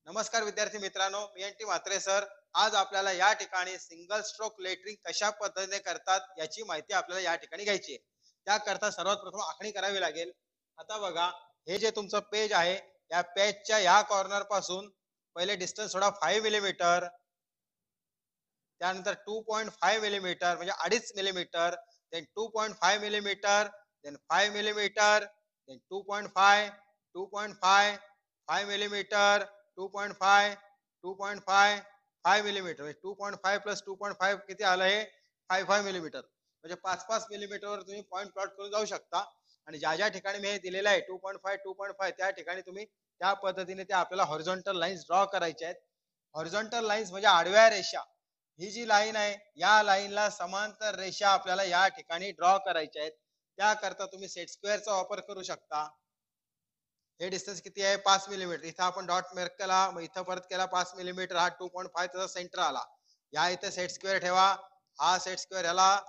नमस्कार विद्यार्थी मित्रांनो, मी एन टी म्हात्रे सर. आज आपल्याला या ठिकाणी सिंगल स्ट्रोक लेटरिंग कशा पद्धतीने करतात याची माहिती आपल्याला या ठिकाणी घ्यायची आहे. त्याकरता सर्वात प्रथम आखणी करावी लागेल. आता बघा, हे जे तुमचं पेज आहे, या पेजच्या या कॉर्नर पासून पहिले डिस्टन्स सोडा 5 मिलीमीटर, त्यानंतर 2.5 मिलीमीटर म्हणजे 2.5 millimetre, then 2.5 millimetre, then 5 millimetre, then 2.5, 2.5, 5 millimetre, 2.5, 2.5, 5 millimetre म्हणजे 2.5 प्लस 2.5 किती आलं हे 5 मिलीमीटर म्हणजे 5 मिलीमीटरवर तुम्ही पॉईंट प्लॉट करून जाऊ शकता. आणि ज्या ज्या ठिकाणी मी हे दिलेलं आहे 2.5 त्या ठिकाणी तुम्ही त्या पद्धतीने ते आपल्याला हॉरिझॉन्टल लाईन्स ड्रॉ करायचे आहेत. हॉरिझॉन्टल लाईन्स म्हणजे आडव्या रेषा. ही जी लाईन आहे या लाईनला समांतर रेषा आपल्याला या ठिकाणी ड्रॉ करायच्या आहेत. त्याकरता तुम्ही सेट स्क्वेअरचा वापर करू शकता. हे डिस्टन्स किती आहे 5 मिलीमीटर. इथं आपण डॉट मार्क केला, मग इथं परत केला 5 मिलीमीटर, हा 2.5 त्याचा सेंटर आला. या इथे सेट स्क्वेअर ठेवा, हा सेट स्क्वेअर ह्याला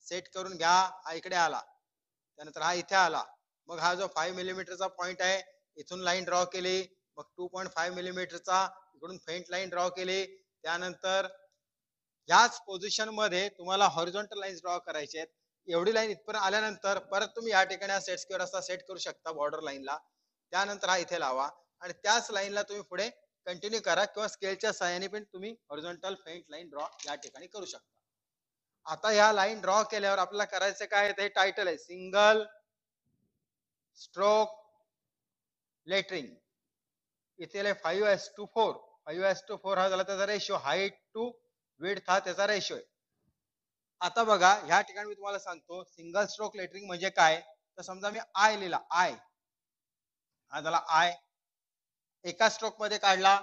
सेट करून घ्या, हा इकडे आला, त्यानंतर हा इथे आला. मग हा जो 5 मिलीमीटरचा पॉइंट आहे इथून लाईन ड्रॉ केली, मग 2.5 मिलीमीटरचा इकडून फेंट लाईन ड्रॉ केली. त्यानंतर याच पोझिशन मध्ये तुम्हाला हॉरिझॉन्टल लाईन्स ड्रॉ करायचे आहेत. एवढी लाईन इथपर्यंत आल्यानंतर परत तुम्ही या ठिकाणी हा सेट स्क्वेअर असा सेट करू शकता बॉर्डर लाईनला. त्यानंतर हा इथे लावा आणि त्याच लाईनला तुम्ही पुढे कंटिन्यू करा किंवा स्केलच्या सहाय्याने पण तुम्ही हॉरिझॉन्टल फेंट लाईन ड्रॉ या ठिकाणी करू शकता. आता या लाईन ड्रॉ केल्यावर आपल्याला करायचं काय, ते टायटल आहे सिंगल स्ट्रोक लेटरिंग. इथे 5:4, 5:4 हा झाला त्याचा रेशो, हाईट टू विड्थ हा त्याचा रेशो आहे. आता बघा ह्या ठिकाणी मी तुम्हाला सांगतो सिंगल स्ट्रोक लेटरिंग म्हणजे काय. तर समजा मी आय लिहिला, आय हा झाला आय, एका स्ट्रोक मध्ये काढला,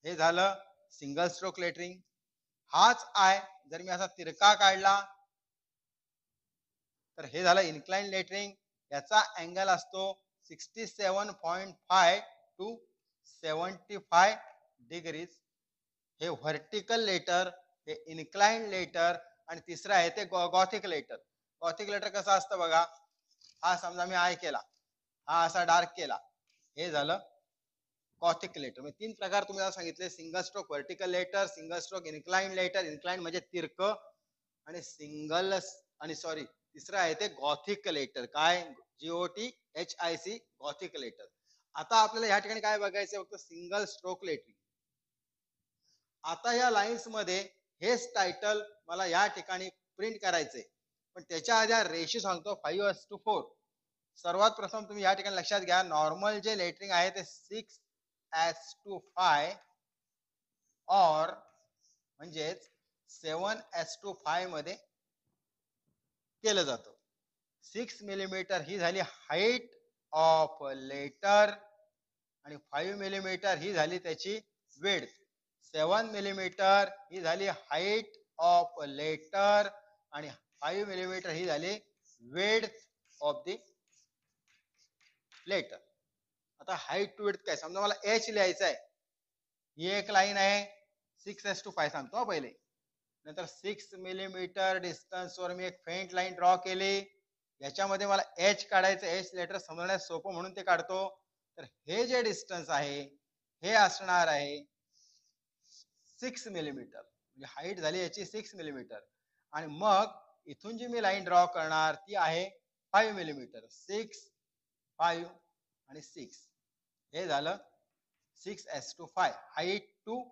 हे झालं सिंगल स्ट्रोक लेटरिंग. हाच आय जर मी असा तिरका काढला तर हे झालं इन्क्लाइन लेटरिंग. याचा अँगल असतो 67.5 टू 75 डिग्रीज. हे व्हर्टिकल लेटर, हे इन्क्लाइन लेटर, आणि तिसरं आहे ते गॉथिक लेटर. गॉथिक लेटर कसं असतं बघा, हा समजा मी आय केला, हा असा डार्क केला, हे झालं गॉथिक लेटर. म्हणजे तीन प्रकार तुम्हाला सांगितले, single stroke vertical letter, single stroke incline letter, incline म्हणजे तिरक, आणि सिंगल आणि सॉरी तिसरं आहे ते गॉथिक लेटर. काय, GOTHIC गॉथिक लेटर. आता आपल्याला या ठिकाणी काय बघायचं, फक्त सिंगल स्ट्रोक लेटरिंग. आता या लाईन्स मध्ये हेच टायटल मला या ठिकाणी प्रिंट करायचंय, पण त्याच्या आधी रेशो सांगतो 5:4. सर्वात प्रथम तुम्ही या ठिकाणी लक्षात घ्या, नॉर्मल जे लेटरिंग आहे ते 6:5 और म्हणजेच 7:5 मध्ये केलं जातं. 6 मिलीमीटर ही झाली हाईट ऑफ लेटर आणि 5 मिलीमीटर ही झाली त्याची विड्थ. 7 मिलीमीटर ही झाली हाईट ऑफ लेटर आणि 5 मिलीमीटर ही झाली विड्थ ऑफ द लेटर. आता हाईट टू विड्थ काय, समजा मला एच लिहायचं आहे, ही एक लाईन आहे 6:5 सांगतो पहिले. नंतर 6 मिलीमीटर डिस्टन्स वर मी एक फेंट लाईन ड्रॉ केली, याच्यामध्ये मला एच काढायचं, एच लेटर समजण्यास सोपं म्हणून ते काढतो. तर हे जे डिस्टन्स आहे हे असणार आहे 6 मिलीमीटर, म्हणजे हाईट झाली याची 6 मिलीमीटर. आणि मग इथून जी मी लाईन ड्रॉ करणार ती आहे 5 मिलीमीटर. 6, 5 आणि 6, हे झालं 6:5 हाईट टू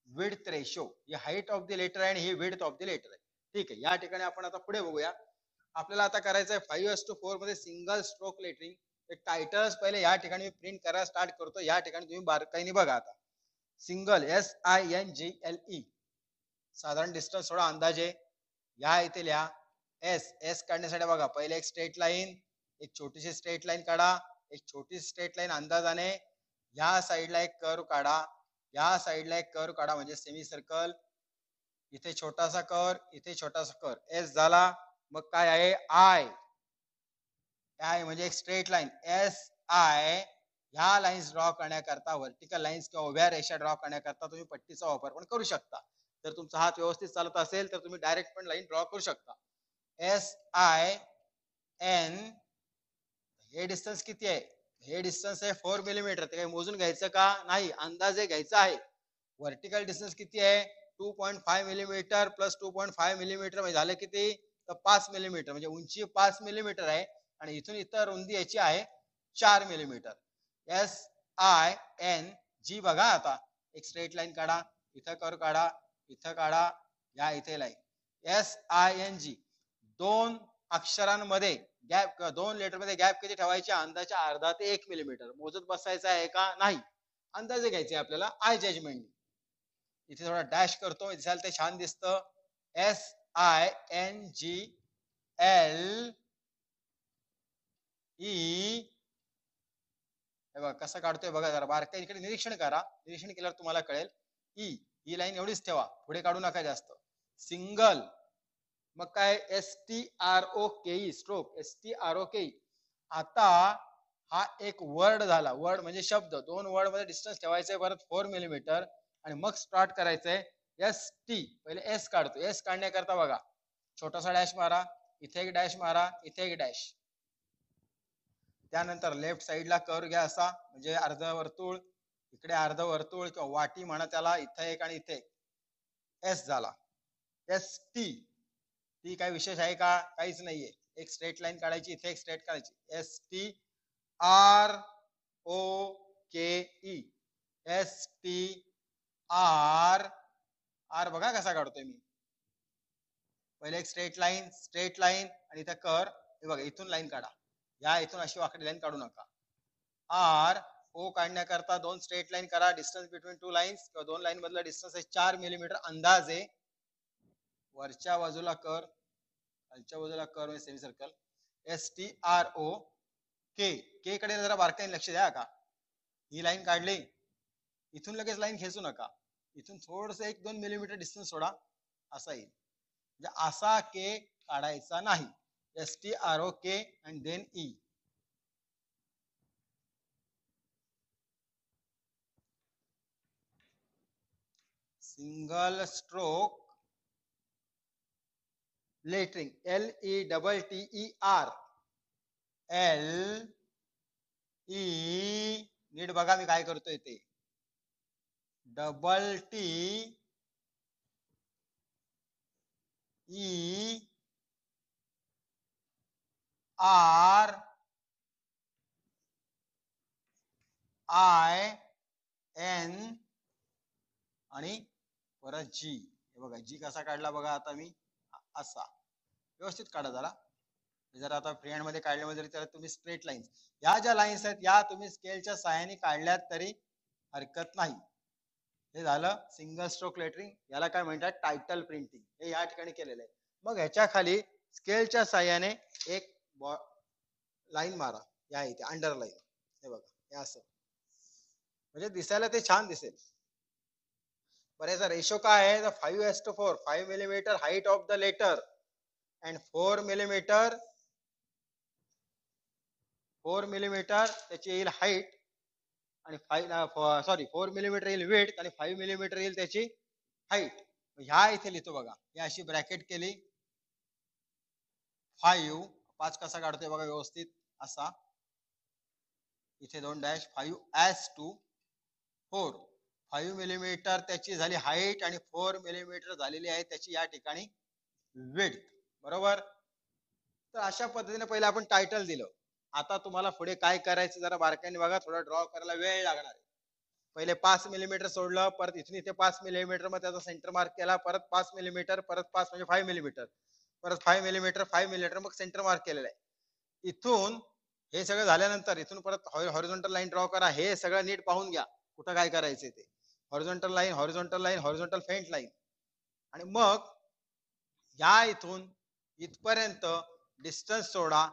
विड्थ रेशो. ही हाईट ऑफ द लेटर आहे आणि ही विड्थ ऑफ द लेटर आहे. ठीक आहे, या ठिकाणी आपण आता पुढे बघूया. आपल्याला आता करायचं आहे 5:4 मध्ये सिंगल स्ट्रोक लेटरिंग. टायटल्स पहिले या ठिकाणी प्रिंट करायला स्टार्ट करतो. या ठिकाणी तुम्ही बारकाईने बघा. आता सिंगल SINGLE, साधारण डिस्टन्स थोडा अंदाजे या इथे लिहा. एस काढण्यासाठी बघा, पहिले एक स्ट्रेट लाईन, एक छोटीशी स्ट्रेट लाईन काढा, एक छोटी स्ट्रेट लाईन अंदाजाने, या साईडला एक कर्व काढा, या साईडला एक कर्व काढा म्हणजे सेमी सर्कल, इथे छोटासा कर्व, इथे छोटासा कर्व. एस झाला. मग काय आहे आय, आय म्हणजे एक स्ट्रेट लाईन. SI ह्या लाईन्स ड्रॉ करण्याकरता, व्हर्टिकल लाईन्स किंवा उभ्या रेषा ड्रॉ करण्याकरता तुम्ही पट्टीचा वापर पण करू शकता. जर तुमचा हात व्यवस्थित चालत असेल तर तुम्ही डायरेक्ट पण लाईन ड्रॉ करू शकता. SIN, हे डिस्टन्स किती आहे, हे डिस्टन्स आहे 4 मिलीमीटर, ते काही मोजून घ्यायचं का नाही, अंदाजे घ्यायचा आहे. व्हर्टिकल डिस्टन्स किती आहे 2.5 मिलीमीटर प्लस 2.5 मिलीमीटर म्हणजे झालं किती, तर 5 मिलीमीटर, म्हणजे उंची 5 मिलीमीटर आहे आणि इथून इथं रुंदी याची आहे 4 मिलीमीटर. SING बघा, आता एक स्ट्रेट लाईन काढा, इथं कर्व काढा, इथं काढा, या इथे लाईन. SING दोन अक्षरांमध्ये गॅप, दोन लेटर मध्ये गॅप किती ठेवायचे, अंदाजे अर्धा ते 1 मिलीमीटर. मोजत बसायचं आहे का नाही, अंदाजे घ्यायचे आपल्याला आय जजमेंट. इथे थोडा डॅश करतो, दिसायला ते छान दिसतं. SINGLE, हे बघा कसं काढतोय बघा, जरा बारकाईने इकडे निरीक्षण करा, निरीक्षण केल्यावर तुम्हाला कळेल. ही लाईन एवढीच ठेवा, पुढे काढू नका जास्त. सिंगल, मग काय STROKE, स्ट्रोक STROKE. आता हा एक वर्ड झाला, वर्ड म्हणजे शब्द, दोन वर्ड मध्ये डिस्टन्स ठेवायचंय परत 4 मिलीमीटर आणि मग स्टार्ट करायचंय ST. पहिले एस काढतो, एस काढण्याकरता बघा छोटासा डॅश मारा, इथे एक डॅश मारा, इथे एक डॅश. त्यानंतर लेफ्ट साइडला कर्व घ्या असा, म्हणजे अर्ध वर्तुळ, इकडे अर्ध वर्तुळ किंवा वाटी म्हणा त्याला, इथे एक आणि इथे एस झाला. ST, ती काय विशेष आहे का, काहीच नाहीये. एक स्ट्रेट लाईन काढायची, इथे एक स्ट्रेट काढायची. STROKE, STR बघा कसा काढतोय मी. पहिले एक स्ट्रेट लाईन, स्ट्रेट लाईन आणि इथे कर, हे बघा इथून लाईन काढा, या इथून अशी वाकडी लाईन काढू नका. RO काढण्याकरता दोन स्ट्रेट लाईन करा, डिस्टन्स बिटवीन टू लाईन्स किंवा दोन लाईन मधला डिस्टन्स आहे 4 मिलीमीटर अंदाजे. वरच्या बाजूला कर, खालच्या बाजूला कर म्हणजे सेमी सर्कल. STROK कडे जरा बारकाईने लक्ष द्या का. ही लाईन काढली, इथून लगेच लाईन खेचू नका, इथून थोडस 1-2 मिलीमीटर डिस्टन्स सोडा, असा येईल. म्हणजे असा के काढायचा नाही. STROK and then E. Single stroke lettering, LETTER, LE, नीट बघा मी काय करतोय ते, TTER, IN आणि परत G. हे बघा जी कसा काढला बघा आता मी, असा व्यवस्थित काढा जरा. जर आता फ्री हँड मध्ये काढल्यामध्ये जरी तुम्ही स्ट्रेट लाईन्स, या ज्या लाईन्स आहेत या तुम्ही स्केलच्या सहाय्याने काढल्यात तरी हरकत नाही. हे झालं सिंगल स्ट्रोक लेटरिंग, याला काय म्हणतात टायटल प्रिंटिंग, हे या ठिकाणी केलेलं आहे. मग ह्याच्या खाली स्केलच्या सहाय्याने एक लाईन मारा, या इथे अंडरलाईन, हे बघा हे असं, म्हणजे दिसायला ते छान दिसेल. बरं याचा रेशो काय आहे, 5:4, 5 millimetre height of the letter and 4 millimetre त्याची येईल हाईट, आणि 4 मिलीमीटर येईल विड्थ आणि 5 मिलीमीटर येईल त्याची हाईट. ह्या इथे लिहितो बघा, ही अशी ब्रॅकेट केली, 5 कसा काढतोय बघा व्यवस्थित असा, इथे 2 डॅश, 5:4, 5 मिलीमीटर त्याची झाली हाईट आणि 4 मिलीमीटर झालेली आहे त्याची या ठिकाणी विड्थ, बरोबर. तर अशा पद्धतीने पहिले आपण टायटल दिलं. आता तुम्हाला पुढे काय करायचं जरा बारकाईने बघा, थोडा ड्रॉ करायला वेळ लागणार आहे. पहिले 5 मिलीमीटर सोडलं, परत इथून इथे 5 मिलीमीटर, मग त्याचा सेंटर मार्क केला, परत 5 मिलीमीटर, परत 5 म्हणजे 5 मिलीमीटर, परत 5 मिलीमीटर, 5 मिलीमीटर, मग सेंटर मार्क केलेला आहे. इथून हे सगळं झाल्यानंतर इथून परत हॉरिझॉन्टल लाईन ड्रॉ करा. हे सगळं नीट पाहून घ्या कुठं काय करायचंय ते. Horizontal line, horizontal line, horizontal faint line, आणि मग या इथून इथपर्यंत डिस्टन्स सोडा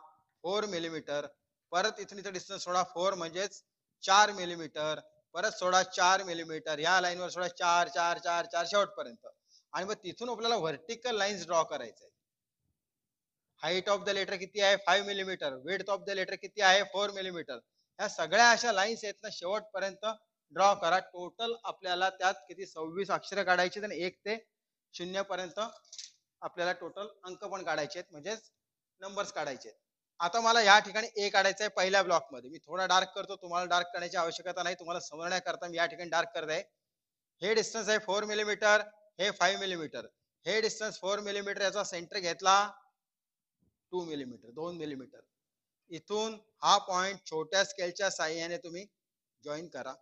4 मिलीमीटर, परत इथून इथे डिस्टन्स सोडा 4 म्हणजेच 4 मिलीमीटर, परत सोडा 4 मिलीमीटर, या लाईनवर सोडा 4 4 4 4 शेवटपर्यंत. आणि मग तिथून आपल्याला व्हर्टिकल लाईन्स ड्रॉ करायचे. हाईट ऑफ द लेटर किती आहे 5 millimetre, width of the letter किती आहे 4 मिलीमीटर. ह्या सगळ्या अशा लाईन्स आहेत ना शेवटपर्यंत ड्रॉ करा. टोटल आपल्याला त्यात किती 26 अक्षर काढायची आणि 1 ते 0 पर्यंत आपल्याला टोटल अंक पण काढायचे आहेत, म्हणजेच नंबर्स काढायचे आहेत. आता मला या ठिकाणी ए काढायचं आहे पहिल्या ब्लॉक मध्ये. मी थोडा डार्क करतो, तुम्हाला डार्क करण्याची आवश्यकता नाही, तुम्हाला समजण्याकरता मी या ठिकाणी डार्क करत आहे. हे डिस्टन्स आहे 4 मिलीमीटर, हे 5 मिलीमीटर. हे डिस्टन्स 4 मिलीमीटर, याचा सेंटर घेतला 2 मिलीमीटर, 2 मिलीमीटर. इथून हा पॉइंट छोट्या स्केलच्या साह्याने तुम्ही जॉईन करा.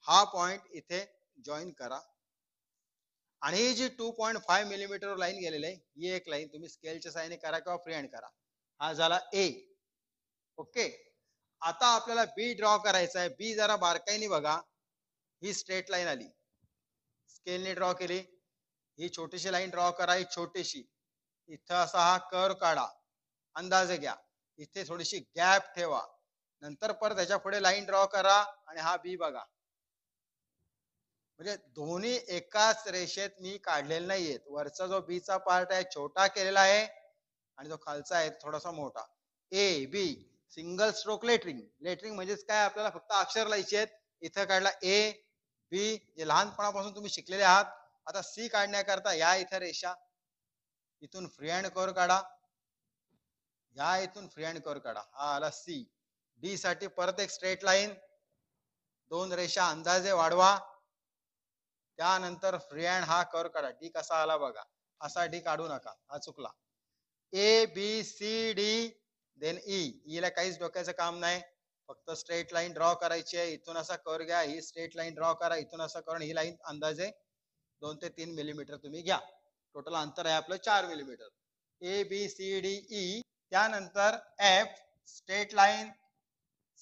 हा पॉइंट इथे जॉईन करा. आणि ही जी 2.5 मिलीमीटर लाईन गेलेली आहे, ही एक लाईन तुम्ही स्केलच्या साह्याने करा किंवा फ्री हँड करा. हा झाला ए. ओके. आता आपल्याला बी ड्रॉ करायचा आहे. बी जरा बारकाईने बघा. ही स्ट्रेट लाईन आली, स्केलने ड्रॉ केली. ही छोटीशी लाईन ड्रॉ करा, ही छोटीशी. इथं असा हा कर्व काढा, अंदाजे घ्या. इथे थोडीशी गॅप ठेवा. नंतर परत त्याच्या पुढे लाईन ड्रॉ करा आणि हा बी बघा. म्हणजे दोन्ही एकाच रेषेत मी काढलेले नाहीयेत. वरचा जो बी चा पार्ट आहे छोटा केलेला आहे आणि जो खालचा आहे थोडासा मोठा. A B single stroke lettering. Lettering म्हणजेच काय, आपल्याला फक्त अक्षर लिहायचे आहेत. इथं काढला ए बी, जे लहानपणापासून तुम्ही शिकलेले आहात. आता सी काढण्याकरता या इथं रेषा, इथून फ्री हँड कर्व काढा, या इथून फ्री हँड कर्व काढा. हा आला सी. डी साठी परत एक स्ट्रेट लाईन, दोन रेषा अंदाजे वाढवा. त्यानंतर फ्री हँड हा कर्व काढा. डी कसा आला बघा. असा डी काढू नका, हा चुकला. A B C D then E. ला काहीच डोक्याचं काम नाही, फक्त स्ट्रेट लाईन ड्रॉ करायची आहे. इथून असा कर्व घ्या, ही स्ट्रेट लाईन ड्रॉ करा, इथून असा करून ही लाईन अंदाजे 2 ते 3 मिलीमीटर तुम्ही घ्या. टोटल अंतर आहे आपलं 4 millimetre. A B C D E. त्यानंतर F straight line,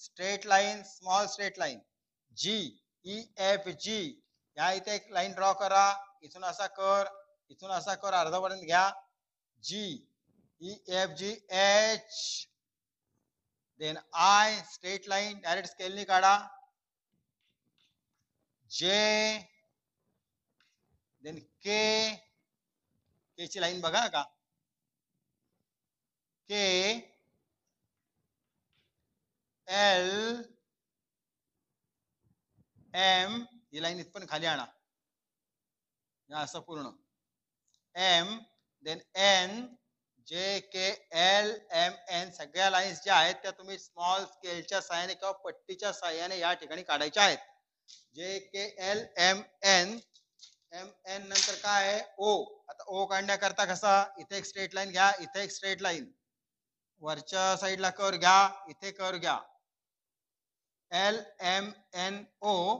straight line, small straight line. G E F G, या इथे एक लाईन ड्रॉ करा. इथून असा कर, इथून असा कर, अर्धापर्यंत घ्या. G E F G H then I straight line direct स्केलनी काढा. जे देन के, के ची लाईन बघा का. के एल एम, ही लाईन इथपर्यंत खाली आणा, असं पूर्ण. M then N J K L M N, सगळ्या लाईन्स ज्या आहेत त्या तुम्ही स्मॉल स्केलच्या साह्याने किंवा पट्टीच्या साह्याने या ठिकाणी काढायच्या आहेत. J K L M N. M N नंतर काय आहे ओ. आता ओ काढण्याकरता कसा, इथे एक स्ट्रेट लाईन घ्या, इथे एक स्ट्रेट लाईन, वरच्या साईडला कर्व घ्या, इथे कर्व घ्या. L M N O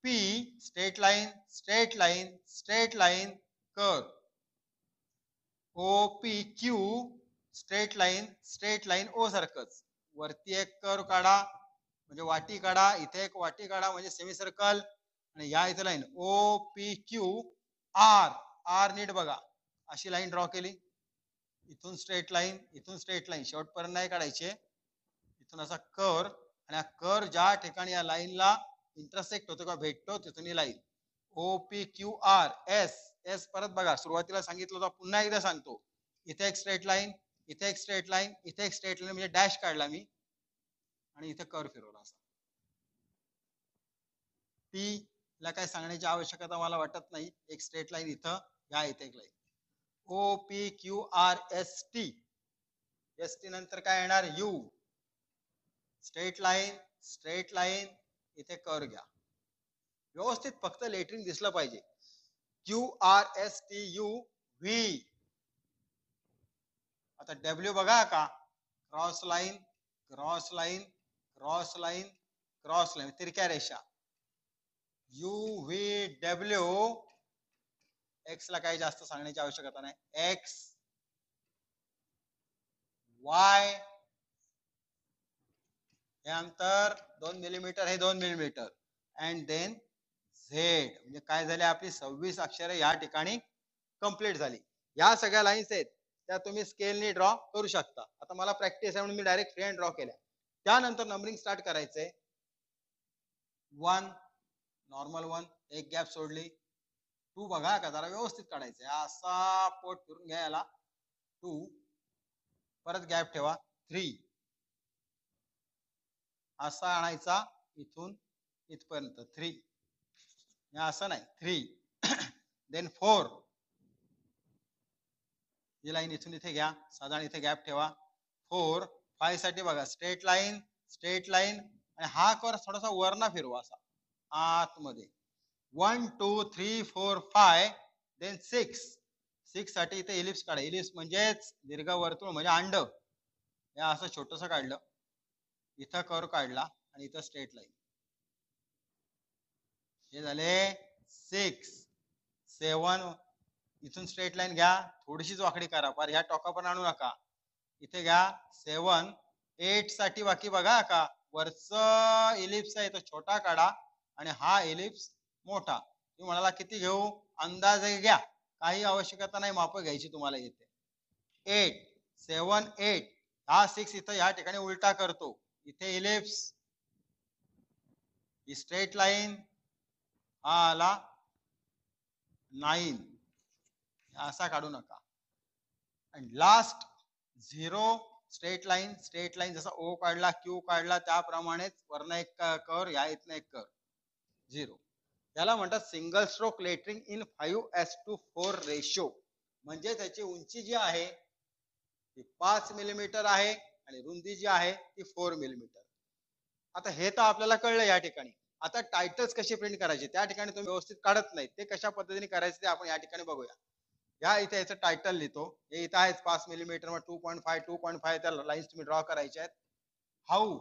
P straight line, straight line, straight line, curve. O P Q straight line, straight line, O सारखंच. वरती एक कर्व काढा म्हणजे वाटी काढा, इथे एक वाटी काढा म्हणजे सेमी सर्कल, आणि या इथे line O P Q R. R नीट बघा, अशी लाईन ड्रॉ केली. इथून स्ट्रेट लाईन, इथून स्ट्रेट लाईन, शेवटपर्यंत नाही काढायचे. इथून असा कर्व, आणि हा कर्व ज्या ठिकाणी या लाईनला इंटरसेक्ट होतो किंवा भेटतो तिथून ही line. O P Q R S. S परत बघा, सुरुवातीला सांगितलं होतं, पुन्हा एकदा सांगतो. इथे एक स्ट्रेट लाईन, इथे एक स्ट्रेट लाईन, इथे एक स्ट्रेट लाईन, म्हणजे डॅश काढला मी आणि इथे कर्व फिरवला असा. टी ला काय सांगण्याची आवश्यकता मला वाटत नाही. एक स्ट्रेट लाईन इथं, या इथे एक line. O P Q R S T. S T नंतर काय येणार, U. Straight line, straight line, इथे कर्व घ्या. व्यवस्थित फक्त लेटरिंग दिसलं पाहिजे. Q R S T U V. आता डब्ल्यू बघा का, cross line, cross line, cross line, cross line, तिरक्या रेषा. U V W. एक्स ला काही जास्त सांगण्याची आवश्यकता नाही. एक्स वाय, हे अंतर 2 मिलीमीटर, हे 2 मिलीमीटर. And then Z. म्हणजे काय झाले, आपली 26 अक्षरे या ठिकाणी कंप्लीट झाली. या सगळ्या लाईन्स आहेत त्या तुम्ही स्केलने ड्रॉ करू शकता. आता मला प्रॅक्टिस आहे म्हणून मी डायरेक्ट फ्री हँड ड्रॉ केल्या. त्यानंतर नंबरिंग स्टार्ट करायचंय. 1 नॉर्मल 1, एक गॅप सोडली. 2 बघा का, जरा व्यवस्थित काढायचंय, असा पोट फिरून घ्या याला. 2 परत गॅप ठेवा. 3 असा आणायचा इथून इथपर्यंत. 3 असं नाही, 3 देन 4. ही लाईन इथून इथे घ्या, साधारण इथे गॅप ठेवा. 4 फाय साठी बघा स्ट्रेट लाईन आणि हा कर थोडासा वरना फिरवा असा आतमध्ये 1 2 3 4 5 देन 6 साठी इथे इलिप्स काढा. इलिप्स म्हणजेच दीर्घ वर्तुळ म्हणजे अंड. हे असं छोटस काढलं, इथं कर्व काढला आणि इथं स्ट्रेट लाईन. हे झाले 6 7. इथून स्ट्रेट लाईन घ्या, थोडीशीच वाकडी करा, पर ह्या टोका पण आणू नका. इथे घ्या 7 8 साठी बाकी बघा का वरच इलिप्स आहे तो छोटा काढा आणि हा इलिप्स मोठा. तुम्ही म्हणाला किती घेऊ, अंदाजे घ्या, काही आवश्यकता नाही माप घ्यायची तुम्हाला. इथे 8 7 8 हा 6 इथं या ठिकाणी उलटा करतो. इथे इलिप्स, ही स्ट्रेट लाईन, हा आला 9, असा काढू नका. आणि लास्ट 0 स्ट्रेट लाईन जसा ओ काढला क्यू काढला त्याप्रमाणेच वरन एक कर, या इथनं एक कर 0. याला म्हणतात single stroke lettering in 5:4 ratio. म्हणजे त्याची उंची जी आहे ती 5 मिलीमीटर आहे आणि रुंदी जी आहे ती 4 मिलीमीटर. आता हे तर आपल्याला कळलं या ठिकाणी. आता टायटल्स कसे प्रिंट करायचे त्या ठिकाणी तुम्ही व्यवस्थित काढत नाही, ते कशा पद्धतीने करायचे ते आपण या ठिकाणी बघूया. या इथे याचं टायटल लिहितो. हे इथं आहे 5 मिलीमीटर, 2.5 त्या लाईन्स तुम्ही ड्रॉ करायच्या आहेत. हाऊ,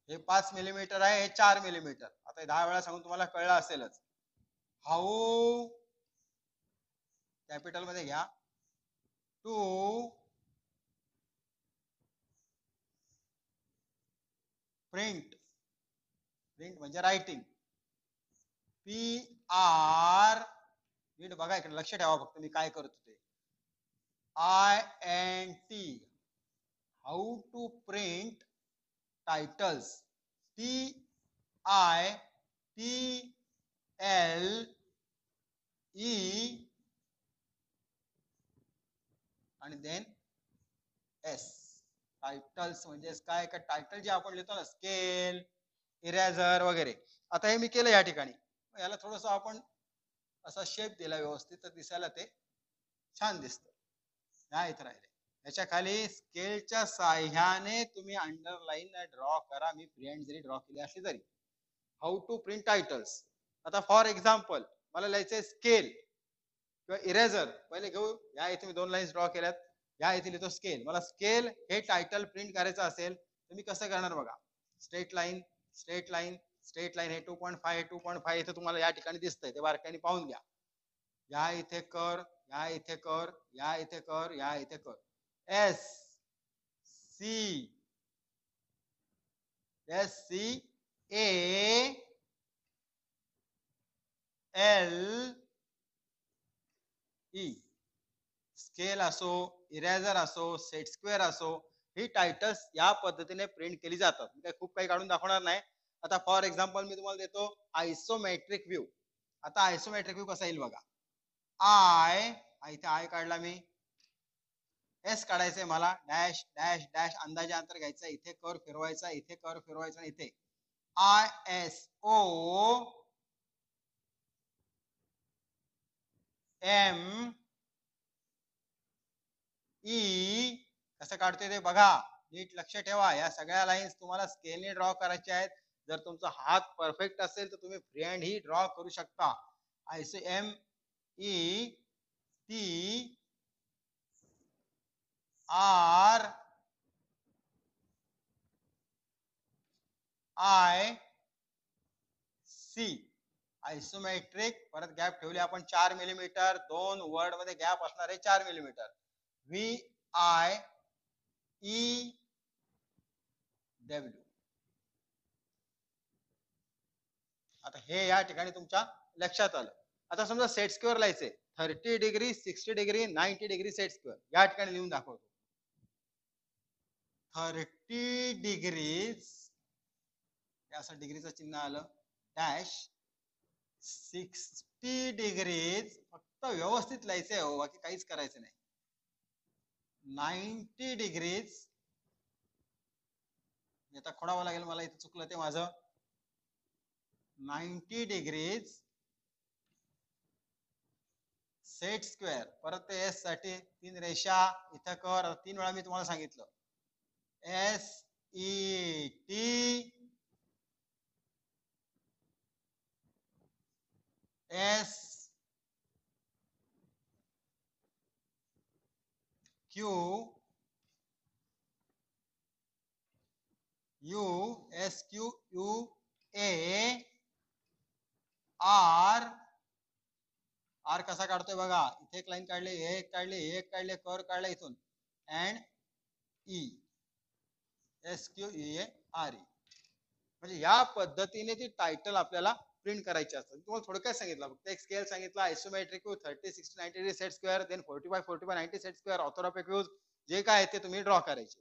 हे 5 मिलीमीटर आहे, हे 4 मिलीमीटर. आता 10 वेळा सांगून तुम्हाला कळलं असेलच. हाऊ कॅपिटल मध्ये घ्या, टू प्रिंट म्हणजे रायटिंग, PR, नीट बघा इकडे लक्ष ठेवा फक्त मी काय करतो ते. INT, how to print titles, TITLE, आणि देन S. टायटल्स म्हणजे काय, का टायटल जे आपण लिहितो ना, स्केल, इरेजर वगैरे. आता हे मी केलं या ठिकाणी. याला थोडस आपण असा शेप दिला व्यवस्थित, तर दिसायला ते छान दिसतं. या इथं राहिले. याच्या खाली स्केलच्या साह्याने तुम्ही अंडरलाईन ड्रॉ करा. मी फ्री हँड जरी ड्रॉ केली असली तरी. How to print titles. आता फॉर एक्झाम्पल मला लिहायचंय स्केल किंवा इरेजर. पहिले घेऊ, या इथे मी 2 लाईन्स ड्रॉ केल्यात, या इथे लिहितो स्केल. मला स्केल हे टायटल प्रिंट करायचं असेल तर मी कसं करणार बघा. स्ट्रेट लाईन हे 2.5 इथे तुम्हाला या ठिकाणी दिसतंय, ते बारकाईने पाहून घ्या. या इथे कर, या इथे कर, या इथे कर, या इथे कर. SCALE, स्केल असो, इरेजर असो, सेट स्क्वेअर असो, ही टायटल्स या पद्धतीने प्रिंट केली जातात. मी खूप काही काढून दाखवणार नाही. आता फॉर एक्झाम्पल मी तुम्हाला देतो आयसोमेट्रिक व्ह्यू. आता आयसोमेट्रिक व्ह्यू कसा येईल बघा. इथे आय काढला मी, एस काढायचंय मला, डॅश डॅश डॅश अंदाजे अंतर घ्यायचं, इथे कर फिरवायचा, इथे कर फिरवायचा, इथे ISO M E कसं काढतोय ते बघा, नीट लक्ष ठेवा. या सगळ्या लाईन्स तुम्हाला स्केलने ड्रॉ करायच्या आहेत. जर तुमचा हात परफेक्ट असेल तर तुम्ही फ्री हँड ही ड्रॉ करू शकता. ISO M E T R I C. Isometric, परत गॅप ठेवले आपण 4 मिलीमीटर, 2 वर्ड मध्ये गॅप असणार आहे 4 मिलीमीटर. VIEW. आता हे या ठिकाणी तुमच्या लक्षात आलं. आता समजा सेट स्क्वेअर लिहायचे, 30 degree, 60 degree, 90 degree set square या ठिकाणी लिहून दाखवतो. 30 डिग्रीज, असं डिग्रीचं चिन्ह आलं, डॅश 60 डिग्रीज, फक्त व्यवस्थित लिहायचंय हो, बाकी काहीच करायचं नाही. 90 डिग्रीज, आता खोडावं लागेल मला, इथे चुकलं ते माझं. 90 डिग्रीज सेट स्क्वेअर, परत ते एस साठी 3 रेषा इथं कर, 3 वेळा मी तुम्हाला सांगितलं. आर आर कसा काढतोय बघा, इथे एक लाईन काढली, हे एक काढली, हे एक काढले, कर काढला इथून, अँड ई SQEARE. म्हणजे या पद्धतीने ती टायटल आपल्याला प्रिंट करायची असतात. तुम्हाला थोडक्यात सांगितलं, फक्त एक स्केल सांगितला, isometric view 30 60 90 degree set square, then 45 45 90 set square, orthographic views जे काय आहे ते तुम्ही ड्रॉ करायचे.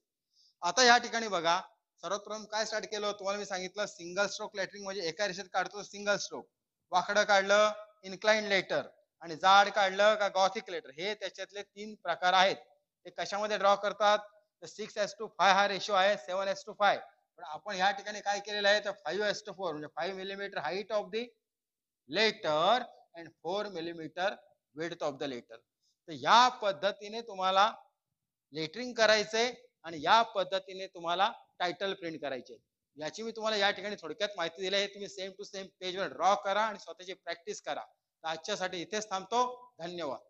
आता या ठिकाणी बघा, सर्वात प्रथम काय स्टार्ट केलं तुम्हाला मी सांगितलं, सिंगल स्ट्रोक लेटरिंग म्हणजे एका रेषेत काढतो सिंगल स्ट्रोक, वाकडं काढलं इन्क्लाइन लेटर आणि जाड काढलं का गॉथिक लेटर, हे त्याच्यातले 3 प्रकार आहेत. ते कशामध्ये ड्रॉ करतात, 6:5 हा रेशो आहे, 7:5. पण आपण ह्या ठिकाणी काय केलेलं आहे, तर 5:4 म्हणजे 5 millimetre height of the letter and 4 millimetre width of the letter. तर या पद्धतीने तुम्हाला लेटरिंग करायचंय आणि या पद्धतीने तुम्हाला टायटल प्रिंट करायचे. याची मी तुम्हाला या ठिकाणी थोडक्यात माहिती दिली आहे. तुम्ही सेम टू सेम पेजवर ड्रॉ करा आणि स्वतःची प्रॅक्टिस करा. तर आजच्यासाठी इथेच थांबतो. धन्यवाद.